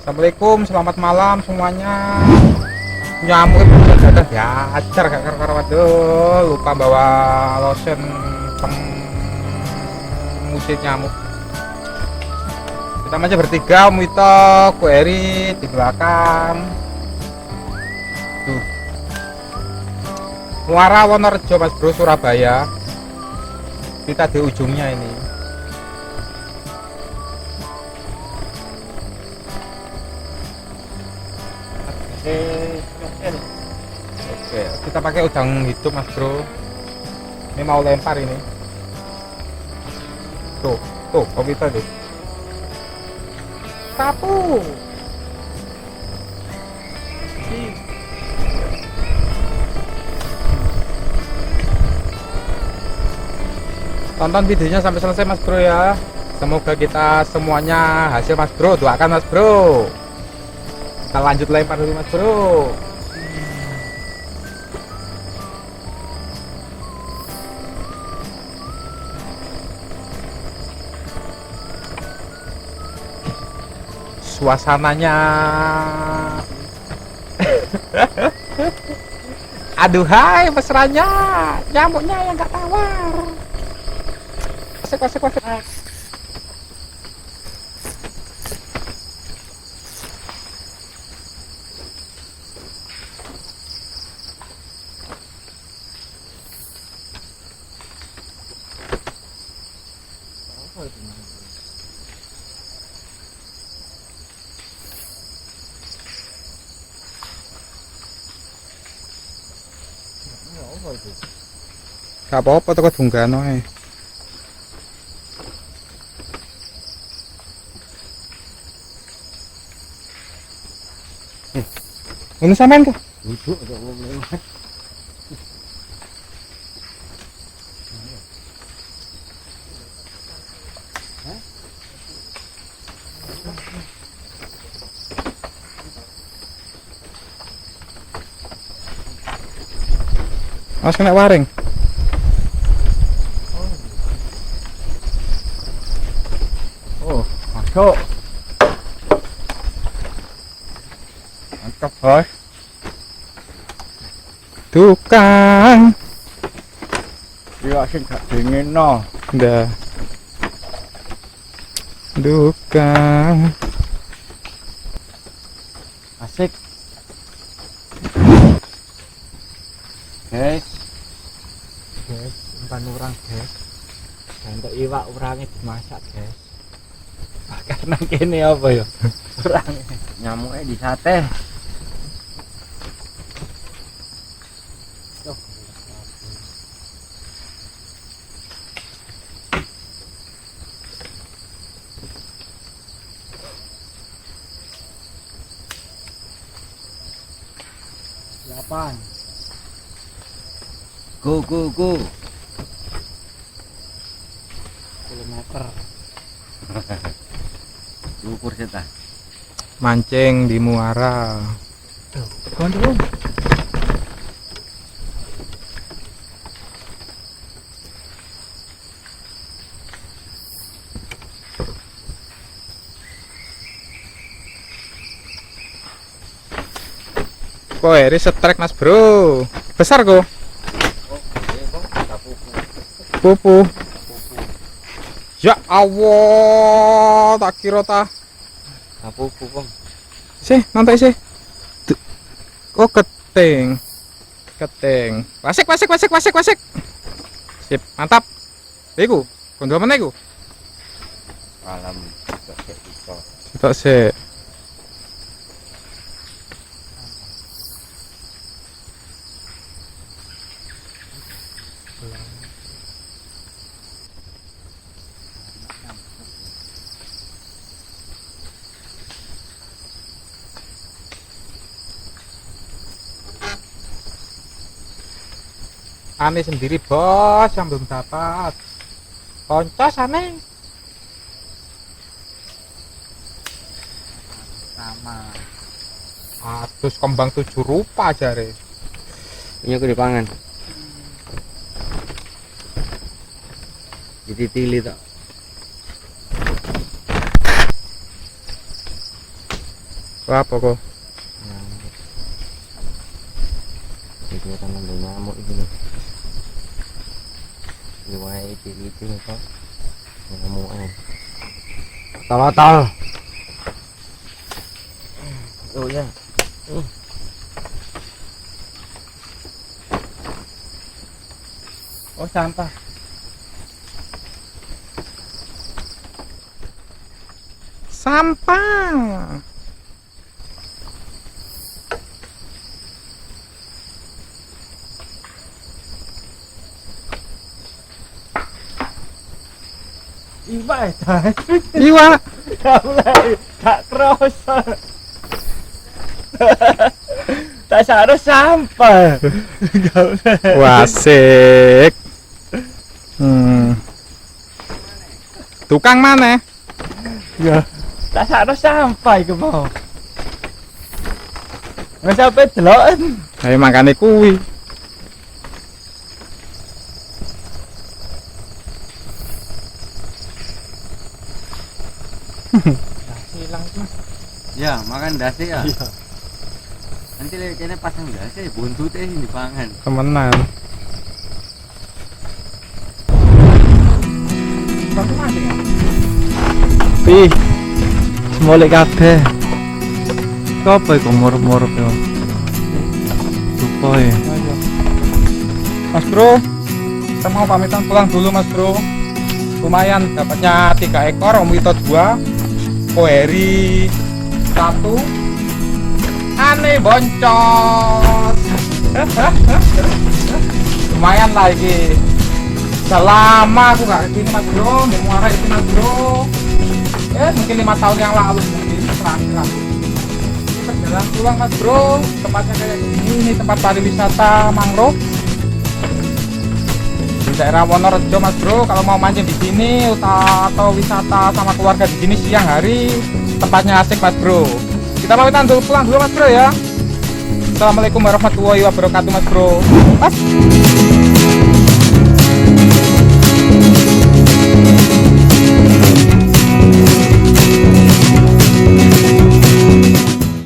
Assalamualaikum, selamat malam semuanya. Nyamuk itu dadah diajar gak karo-karo. Waduh, lupa bawa lotion pengusir nyamuk. Kita aja bertiga, Om Wito, Ku Eri di belakang. Tuh. Muara Wonorejo Mas Bro, Surabaya. Kita di ujungnya ini. Oke, kita pakai udang hidup Mas Bro. Ini mau lempar ini. Tuh, Om Wito tuh. Sapu. Tonton videonya sampai selesai Mas Bro ya. Semoga kita semuanya hasil Mas Bro. Doakan Mas Bro. Kita lanjut lempar dulu Mas Bro. Suasananya aduhai mesranya, nyamuknya yang gak tawar. Wasik. Gak apa-apa toko dunggano ae. Ini sampean ke? Duduk atau mau lewat. Mas kena waring. Oh, masuk. Mantap, boy. Tukang. Iya sih gak dingin no. Udah. Tukang. Asik. Guys, umpan urang guys. Untuk iwak urangnya dimasak guys. Karena kini apa ya? Urang nyamuknya di sate. Delapan. Go. Kilometer. Ukur kita. Mancing di muara. Gondong. Kok Eri setrek Mas Bro. Besar kok. Pupu. Ya Allah, tak kira ta. Pupu bang. Sih, nanti sih. Oh, keting. Wasik. Sip, mantap. Iku, kondol mana iku? Malam Sitok sih. Aneh sendiri bos yang belum dapat. Koncos aneh. sama. Atus kembang 7 rupa jare. Ini aku dipangan. Jadi tili tak. Apa kok? Nyamuk. Jadi kan ada nyamuk itu loh. Liwai itu apa? Nyamuknya. Tal. Oh ya. Oh, sampah. Sampah. Iwak ya. Iwak. Tak kerasa. Tak seharus sampah. Wasik. Tukang mana? Ya, tak seharus sampah iku mau. Nggak sampai deloken. Ayo makane kuwi. Hilang tuh. Ya, makan dasi ya. Iya. Nanti kayaknya pasang dasi, buntutnya ini dipangan. Temenan. Ih. Semole kabeh. Apa iku muruk-muruk yo? Lupa ya. Mas Bro, kita mau pamitan pulang dulu Mas Bro. Lumayan dapatnya 3 ekor, Om Wito 2, Koheri 1, Ane boncos. Lumayan lagi. Udah lama aku gak kesini Mas Bro, mau muara itu Mas Bro. Mungkin 5 tahun yang lalu mungkin terakhir aku. Ini perjalanan pulang Mas Bro, tempatnya kayak gini, ini tempat pariwisata mangrove di daerah Wonorejo Mas Bro. Kalau mau mancing di sini atau wisata sama keluarga di sini siang hari, tempatnya asik Mas Bro. Kita pamitan dulu, pulang dulu Mas Bro ya. Assalamualaikum warahmatullahi wabarakatuh Mas Bro. Mas.